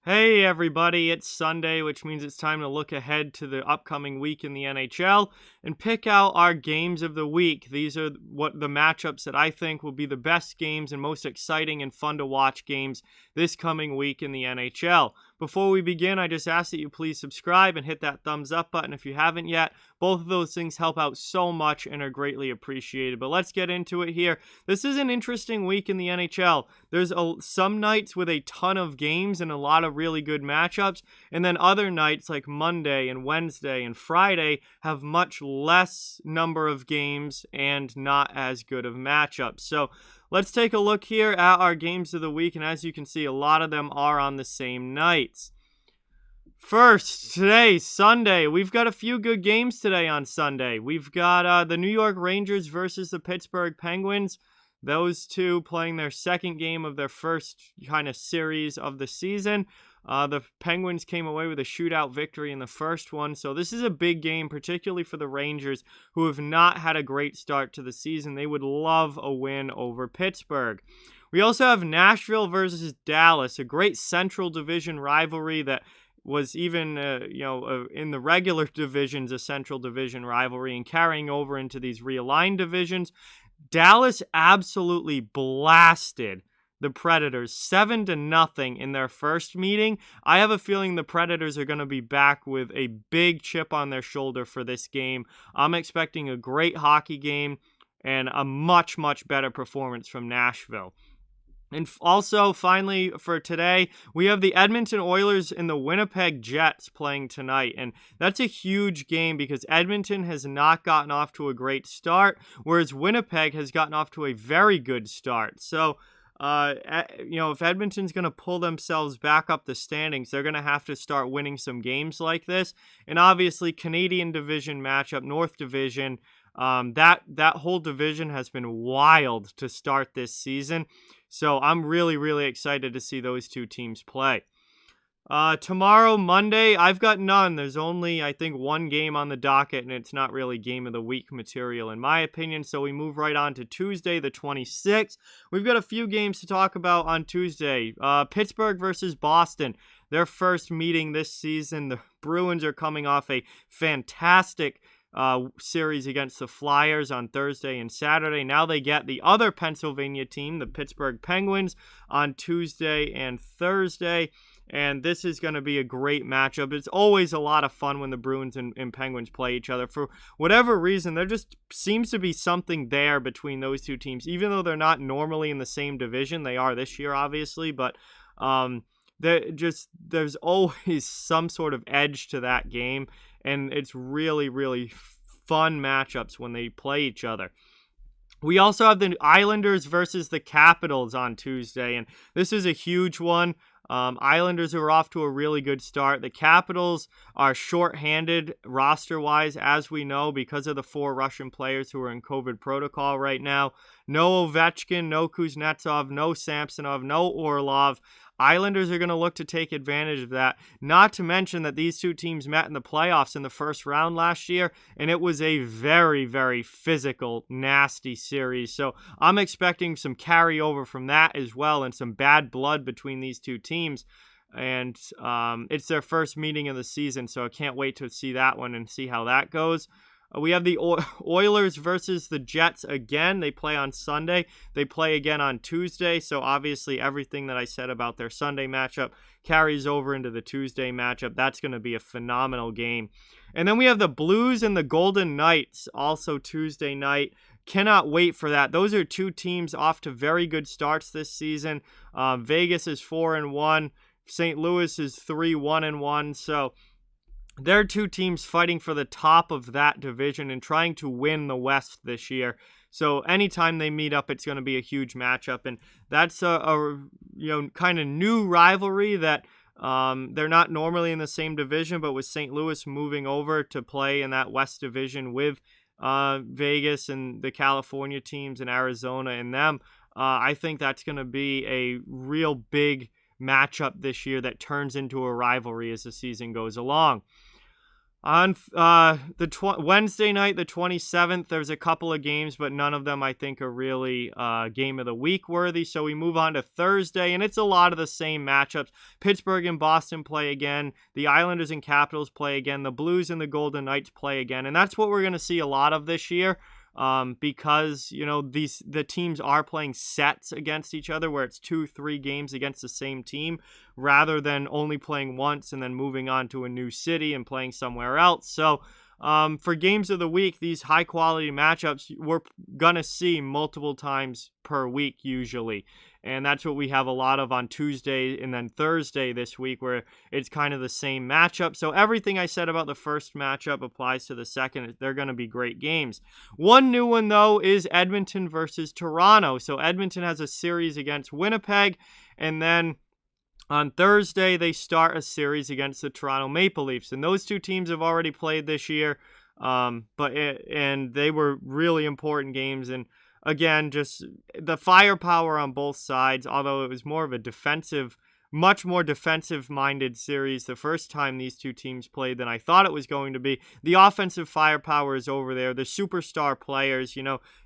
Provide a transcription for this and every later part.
Hey everybody, it's Sunday, which means it's time to look ahead to the upcoming week in the NHL and pick out our games of the week. These are what the matchups that I think will be the best games and most exciting and fun to watch games this coming week in the NHL. Before we begin, I just ask that you please subscribe and hit that thumbs up button if you haven't yet. Both of those things help out so much and are greatly appreciated. But let's get into it here. This is an interesting week in the NHL. There's some nights with a ton of games and a lot of really good matchups, and then other nights like Monday and Wednesday and Friday have much less number of games and not as good of matchups. So let's take a look here at our games of the week, and as you can see, a lot of them are on the same nights. First, today, Sunday, we've got a few good games today on Sunday. We've got the New York Rangers versus the Pittsburgh Penguins. Those two playing their second game of their first kind of series of the season. The Penguins came away with a shootout victory in the first one, so this is a big game, particularly for the Rangers, who have not had a great start to the season. They would love a win over Pittsburgh. We also have Nashville versus Dallas, a great Central Division rivalry that was even, in the regular divisions, a Central Division rivalry, and carrying over into these realigned divisions. Dallas absolutely blasted the Predators 7-0 in their first meeting. I have a feeling the Predators are going to be back with a big chip on their shoulder for this game. I'm expecting a great hockey game and a much, much better performance from Nashville. And also, finally, for today, we have the Edmonton Oilers and the Winnipeg Jets playing tonight. And that's a huge game because Edmonton has not gotten off to a great start, whereas Winnipeg has gotten off to a very good start. So, if Edmonton's going to pull themselves back up the standings, they're going to have to start winning some games like this. And obviously, Canadian division matchup, North Division, that whole division has been wild to start this season. So I'm really, really excited to see those two teams play. Tomorrow, Monday, I've got none. There's only, I think, one game on the docket, and it's not really game of the week material, in my opinion. So we move right on to Tuesday, the 26th. We've got a few games to talk about on Tuesday. Pittsburgh versus Boston, their first meeting this season. The Bruins are coming off a fantastic series against the Flyers on Thursday and Saturday. Now they get the other Pennsylvania team, the Pittsburgh Penguins, on Tuesday and Thursday. And this is going to be a great matchup. It's always a lot of fun when the Bruins and Penguins play each other. For whatever reason, there just seems to be something there between those two teams. Even though they're not normally in the same division, they are this year, obviously. But there's always some sort of edge to that game. And it's really, really fun matchups when they play each other. We also have the Islanders versus the Capitals on Tuesday, and this is a huge one. Islanders are off to a really good start. The Capitals are shorthanded roster-wise, as we know, because of the 4 Russian players who are in COVID protocol right now. No Ovechkin, no Kuznetsov, no Samsonov, no Orlov. Islanders are going to look to take advantage of that. Not to mention that these two teams met in the playoffs in the first round last year, and it was a very, very physical, nasty series. So I'm expecting some carryover from that as well and some bad blood between these two teams. And it's their first meeting of the season, so I can't wait to see that one and see how that goes. We have the Oilers versus the Jets again. They play on Sunday. They play again on Tuesday. So obviously everything that I said about their Sunday matchup carries over into the Tuesday matchup. That's going to be a phenomenal game. And then we have the Blues and the Golden Knights also Tuesday night. Cannot wait for that. Those are two teams off to very good starts this season. Vegas is 4-1. St. Louis is 3-1-1. So they're two teams fighting for the top of that division and trying to win the West this year. So anytime they meet up, it's going to be a huge matchup. And that's a kind of new rivalry that they're not normally in the same division, but with St. Louis moving over to play in that West division with Vegas and the California teams and Arizona and them, I think that's going to be a real big matchup this year that turns into a rivalry as the season goes along. On Wednesday night, the 27th, there's a couple of games, but none of them I think are really game of the week worthy. So we move on to Thursday, and it's a lot of the same matchups. Pittsburgh and Boston play again. The Islanders and Capitals play again. The Blues and the Golden Knights play again. And that's what we're going to see a lot of this year. Because the teams are playing sets against each other where it's 2-3 games against the same team rather than only playing once and then moving on to a new city and playing somewhere else. So for games of the week, these high quality matchups we're gonna see multiple times per week usually. And that's what we have a lot of on Tuesday and then Thursday this week, where it's kind of the same matchup. So everything I said about the first matchup applies to the second. They're going to be great games. One new one, though, is Edmonton versus Toronto. So Edmonton has a series against Winnipeg, and then on Thursday, they start a series against the Toronto Maple Leafs. And those two teams have already played this year, and they were really important games. And again, just the firepower on both sides, although it was more of a much more defensive-minded series the first time these two teams played than I thought it was going to be. The offensive firepower is over there. The superstar players,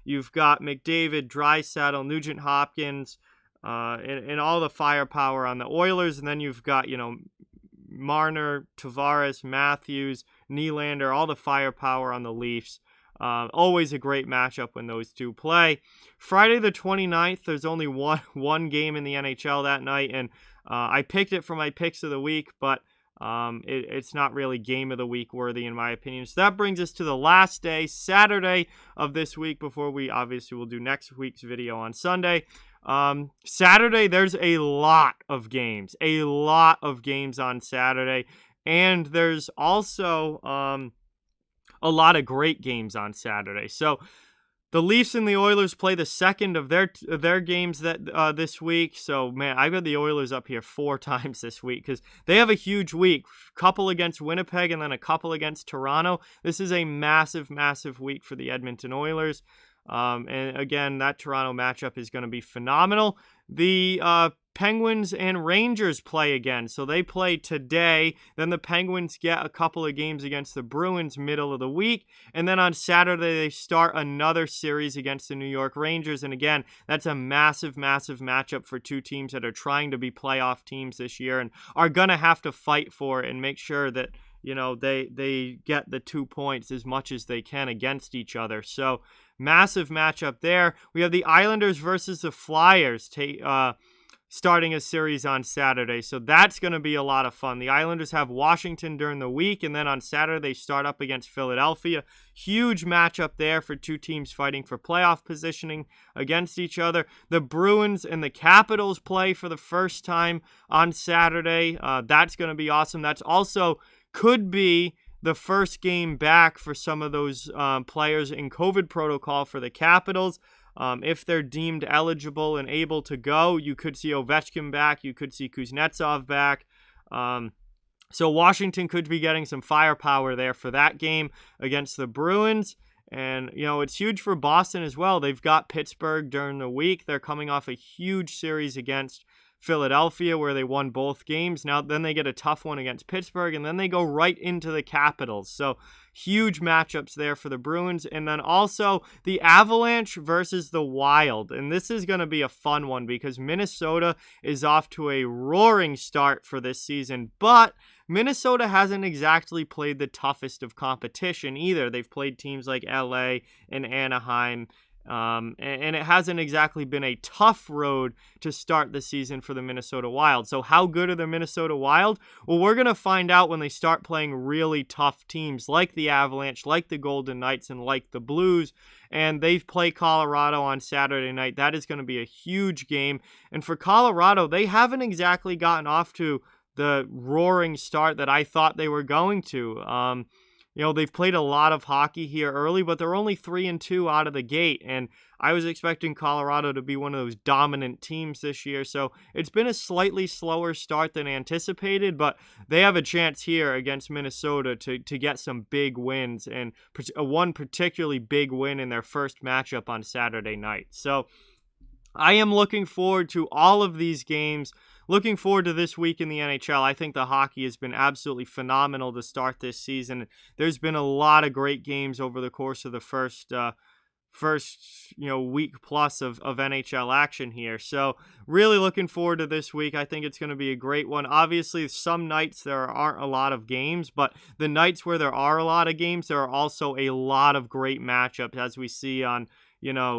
you've got McDavid, Draisaitl, Nugent Hopkins, and all the firepower on the Oilers, and then you've got, Marner, Tavares, Matthews, Nylander, all the firepower on the Leafs. Always a great matchup when those two play. Friday the 29th, there's only one game in the NHL that night, and I picked it for my picks of the week, but it's not really game of the week worthy in my opinion. So that brings us to the last day, Saturday of this week, before we obviously will do next week's video on Sunday. Saturday, there's a lot of games on Saturday, and there's also a lot of great games on Saturday. So the Leafs and the Oilers play the second of their games that this week. So, man, I got the Oilers up here 4 times this week because they have a huge week. Couple against Winnipeg and then a couple against Toronto. This is a massive, massive week for the Edmonton Oilers. And again, that Toronto matchup is going to be phenomenal. The Penguins and Rangers play again. So they play today. Then the Penguins get a couple of games against the Bruins middle of the week. And then on Saturday, they start another series against the New York Rangers. And again, that's a massive, massive matchup for two teams that are trying to be playoff teams this year and are going to have to fight for it and make sure that they get the 2 points as much as they can against each other. So massive matchup there. We have the Islanders versus the Flyers starting a series on Saturday. So that's going to be a lot of fun. The Islanders have Washington during the week, and then on Saturday they start up against Philadelphia. Huge matchup there for two teams fighting for playoff positioning against each other. The Bruins and the Capitals play for the first time on Saturday. That's going to be awesome. That's also could be the first game back for some of those players in COVID protocol for the Capitals. If they're deemed eligible and able to go, you could see Ovechkin back. You could see Kuznetsov back. So Washington could be getting some firepower there for that game against the Bruins. And, it's huge for Boston as well. They've got Pittsburgh during the week. They're coming off a huge series against Philadelphia where they won both games. Now then they get a tough one against Pittsburgh, and then they go right into the Capitals. So huge matchups there for the Bruins. And then also the Avalanche versus the Wild. And this is going to be a fun one because Minnesota is off to a roaring start for this season, but Minnesota hasn't exactly played the toughest of competition either. They've played teams like LA and Anaheim, and it hasn't exactly been a tough road to start the season for the Minnesota Wild. So how good are the Minnesota Wild? Well, we're going to find out when they start playing really tough teams like the Avalanche, like the Golden Knights, and like the Blues. And they've played Colorado on Saturday night. That is going to be a huge game. And for Colorado, they haven't exactly gotten off to the roaring start that I thought they were going to. They've played a lot of hockey here early, but they're only 3-2 out of the gate. And I was expecting Colorado to be one of those dominant teams this year. So it's been a slightly slower start than anticipated, but they have a chance here against Minnesota to get some big wins, and one particularly big win in their first matchup on Saturday night. So I am looking forward to all of these games. looking forward to this week in the NHL. I think the hockey has been absolutely phenomenal to start this season. There's been a lot of great games over the course of the first week plus of NHL action here. So really looking forward to this week. I think it's going to be a great one. Obviously, some nights there aren't a lot of games, but the nights where there are a lot of games, there are also a lot of great matchups, as we see on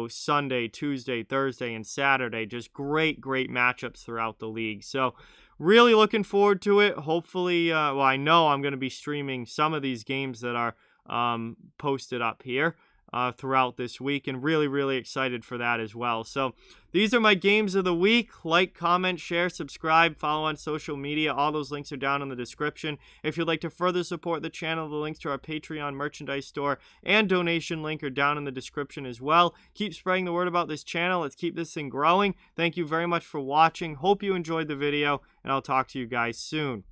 Sunday, Tuesday, Thursday, and Saturday. Just great matchups throughout the league. So really looking forward to it. Hopefully, I know I'm going to be streaming some of these games that are posted up here throughout this week, and really excited for that as well. So these are my games of the week. Like, comment, share, subscribe, follow on social media. All those links are down in the description. If you'd like to further support the channel, the links to our Patreon merchandise store and donation link are down in the description as well. Keep spreading the word about this channel. Let's keep this thing growing. Thank you very much for watching. Hope you enjoyed the video, and I'll talk to you guys soon.